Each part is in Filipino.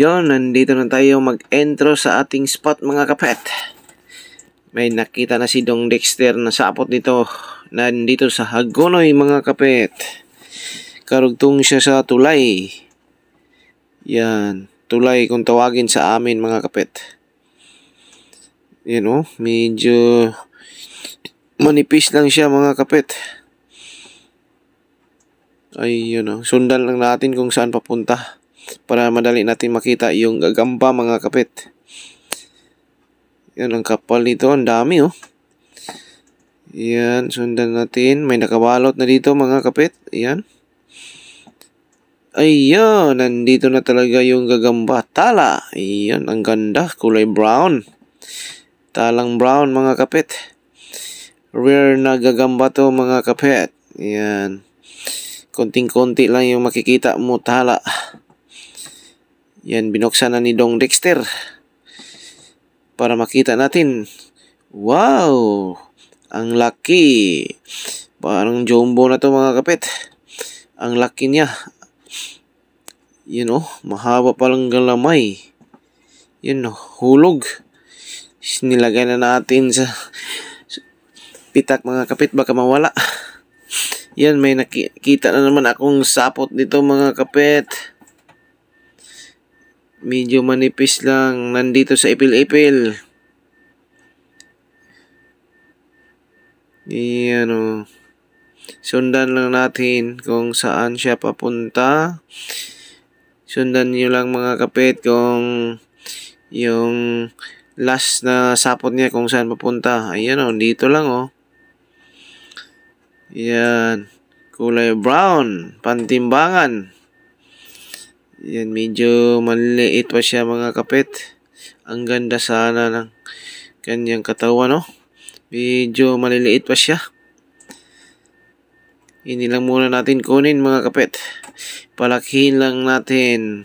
Ayun, nandito na tayo mag-intro sa ating spot mga kapet. May nakita na si Dong Dexter na sapot nito. Nandito sa Hagonoy mga kapet. Karugtong siya sa tulay. Yan, tulay kung tawagin sa amin mga kapet. Yan o, medyo manipis lang siya mga kapet. Ayun o, sundan lang natin kung saan papunta para madali natin makita yung gagamba mga kapet. Yan ang kapal nito, ang dami oh. Yan, sundan natin. May nakabalot na dito mga kapet. Yan. Ayun, nandito na talaga yung gagamba. Tala. Ayan, ang ganda. Kulay brown. Talang brown mga kapet. Rare na gagamba to mga kapet. Yan. Konting-konti lang yung makikita mo, tala. Yan, binuksan na ni Dong Dexter para makita natin. Wow! Ang laki. Parang jumbo na to mga kapet. Ang laki niya. Yun oh, mahaba palang galamay. Yun oh, hulog. Nilagay na natin sa pitak mga kapet, baka mawala. Yan, may nakita na naman akong sapot dito mga kapet. Medyo manipis lang, nandito sa ipil-ipil. Yan o. Sundan lang natin kung saan siya papunta. Sundan nyo lang mga kapit kung yung last na sapot niya kung saan papunta. Ayan o, dito lang o. Yan. Kulay brown, pantimbangan. Yan, medyo maliit pa siya mga kapit. Ang ganda sana ng kanyang katawan, no? Medyo maliliit pa siya. Hindi lang muna natin kunin mga kapit. Palakihin lang natin.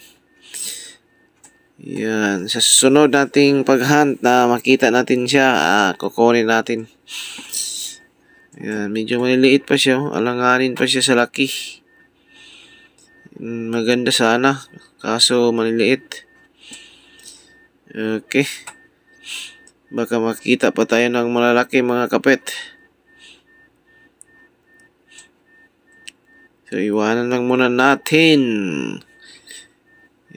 Yan, sa susunod nating paghunt na makita natin siya, kukunin natin. Yan, medyo maliliit pa siya. Alanganin pa siya sa laki. Maganda sana, kaso maliliit. Okay. Baka makita pa tayo ng malalaki mga kapet. So, iwanan lang muna natin.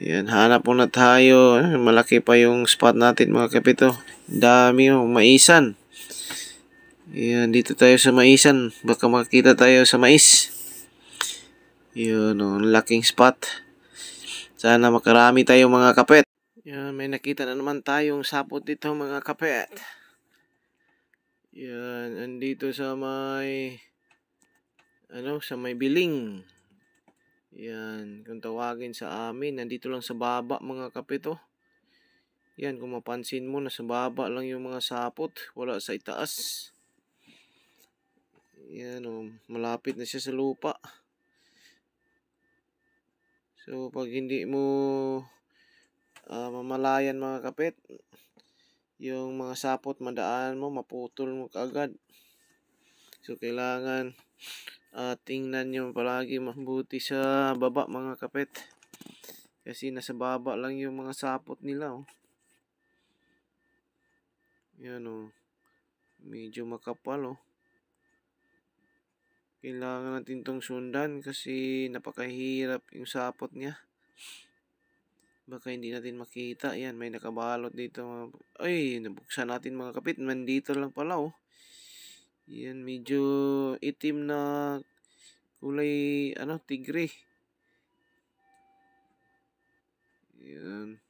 Yan, hanap muna tayo. Malaki pa yung spot natin mga kapet. Dami oh, maisan. Yan, dito tayo sa maisan. Baka makita tayo sa mais. Yun o, laking spot. Sana makarami tayo mga kapet. Yan, may nakita na naman tayong sapot dito mga kapet. Yan, andito sa may sa may biling. Yan, kung tawagin sa amin, nandito lang sa baba mga kapet oh. Yan, kung mapansin mo, nasa baba lang yung mga sapot, wala sa itaas. Yan o, malapit na siya sa lupa. So, pag hindi mo mamalayan mga kapet, yung mga sapot madaan mo, maputol mo kaagad. So, kailangan tingnan nyo palagi mabuti sa baba mga kapet. Kasi nasa baba lang yung mga sapot nila. Oh. Yan o. Medyo makapal oh. Kailangan natin tong sundan kasi napakahirap yung sapot niya. Baka hindi natin makita. Yan, may nakabalot dito. Ay, nabuksan natin mga kapit. Nandito lang pala oh. Yan, medyo itim na kulay, tigre. Yan.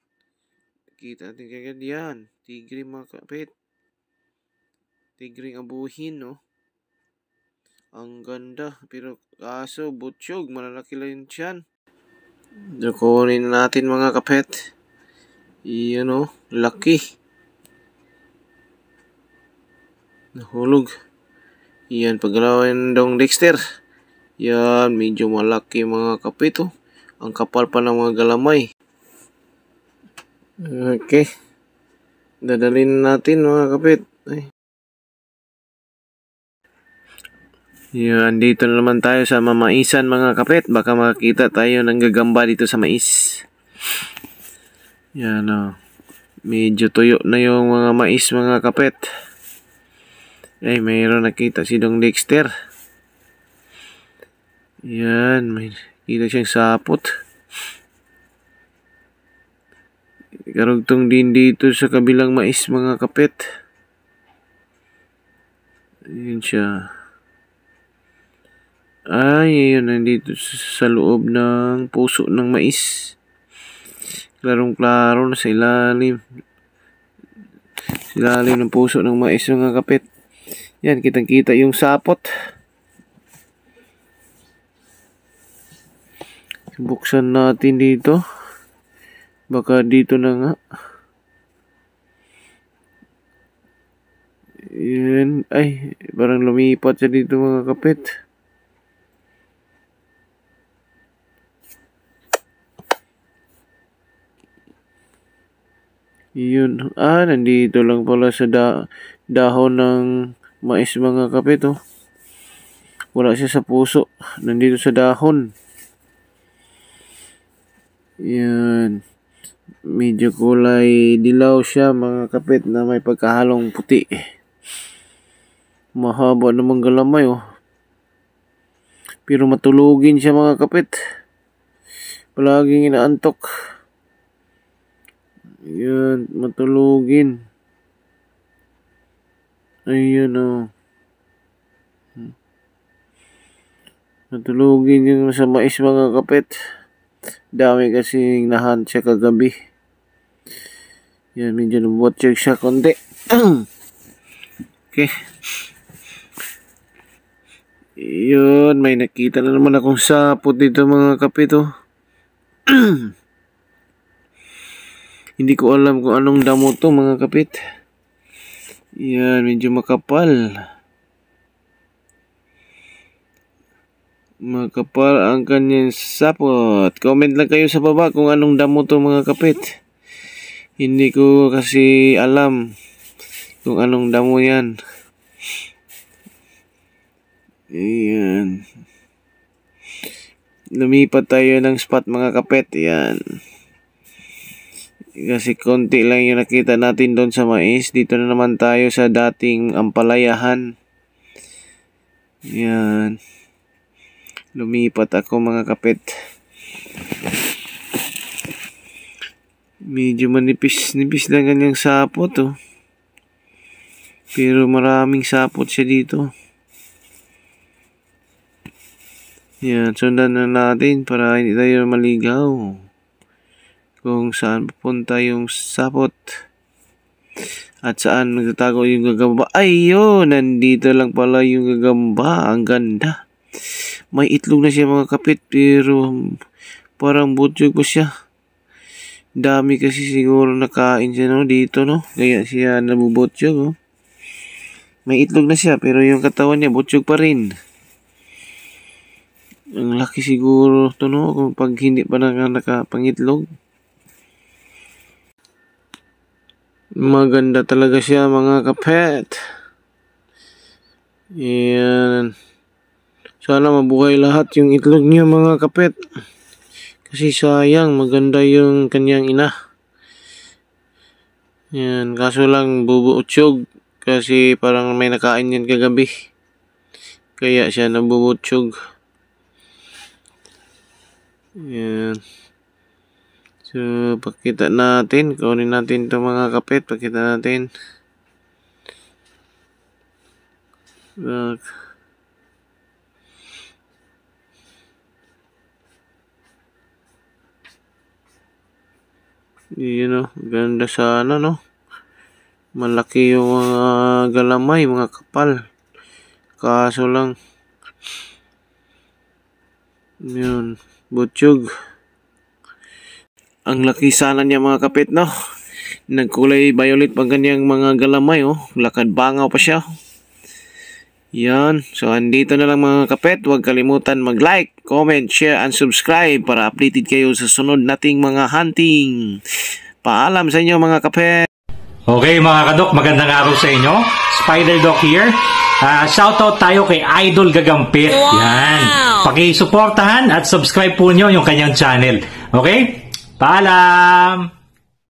Kita natin kagad yan. Tigre mga kapit. Tigre abuhin no. Ang ganda, pero kaso butsyog, malalaki lang yun siyan. Kunin natin mga kapet. Iyan o, laki. Nahulog. Iyan, paglawin Dong Dexter. Yan, medyo malaki mga kapet oh. Ang kapal pa ng mga galamay. Okay. Dadalhin natin mga kapet. Ay. Yan, dito na naman tayo sa mamaisan mga kapet. Baka makita tayo ng gagamba dito sa mais. Yan o. Medyo tuyo na yung mga mais mga kapet. Ay, mayroon nakita si Dong Dexter. Yan, may kita siyang sapot. Karugtong din dito sa kabilang mais mga kapet. Ayun siya. Ay, ayun, nandito sa loob ng puso ng mais. Klarong-klaro na sa ilalim. Sa ilalim ng puso ng mais mga kapet. Yan, kitang-kita yung sapot. Buksan natin dito. Baka dito na nga. Yan. Ay, parang lumipat siya dito mga kapit. Yun. Ah, nandito lang pala sa dahon ng mais mga kapit, oh. Wala siya sa puso. Nandito sa dahon. Yan. Medyo kulay dilaw siya mga kapit na may pagkahalong puti. Mahaba namang galamay, oh. Pero matulugin siya mga kapit. Palaging inaantok. Yan, matulugin. Ayun, oh. Matulugin yung sa mais mga kapit. Dami kasi nahan siya kagabi. Yan, medyo nabotsyog siya konti. Okay. Yun, may nakita na naman akong sapot dito mga kapit, oh. Hindi ko alam kung anong damo to mga kapit. Yan, medyo makapal. Makapal ang kanyang sapot. Comment lang kayo sa baba kung anong damo to mga kapit. Hindi ko kasi alam kung anong damo yan. Ayan. Lumipat tayo ng spot mga kapit. Yan. Kasi konti lang yung nakita natin doon sa mais. Dito na naman tayo sa dating ampalayahan. Yan. Lumipat ako mga kapit. Medyo manipis-nipis lang kanyang sapot, oh. Pero maraming sapot siya dito. Yan. Sundan na natin para hindi tayo maligaw kung saan pupunta yung sapot at saan magtatago yung gagamba. Ayun, nandito lang pala yung gagamba. Ang ganda. May itlog na siya mga kapit, pero parang butchog pa siya. Dami kasi siguro nakain siya, no, dito, no, kaya siya nabubutchog, oh. May itlog na siya pero yung katawan niya butchog pa rin. Ang laki siguro to, no, kung pag hindi pa nakapangitlog. Maganda talaga siya mga kapet. Yan. Sana mabuhay lahat yung itlog niya mga kapet. Kasi sayang, maganda yung kanyang ina. Yan. Kaso lang bubuutsyog. Kasi parang may nakain yan kagabi. Kaya siya nabubuutsyog. Yan. So, pakita natin. Kunin natin ito mga kapit. Pakita natin. Yun, know, ganda sana, no? Malaki yung mga galamay, mga kapal. Kaso lang, yun, butchog. Ang laki sana niya mga kapit, no? Nagkulay violet pang kanyang mga galamay, oh. Lakad bangaw pa siya. Yan. So, andito na lang mga kapit. Huwag kalimutan mag-like, comment, share, and subscribe para updated kayo sa sunod nating mga hunting. Paalam sa inyo mga kapit. Okay mga kadok, magandang araw sa inyo. Spider Doc here. Shoutout tayo kay Idol Gagampit. Wow! Yan. Pakisuportahan at subscribe po nyo yung kanyang channel. Okay? Paalam!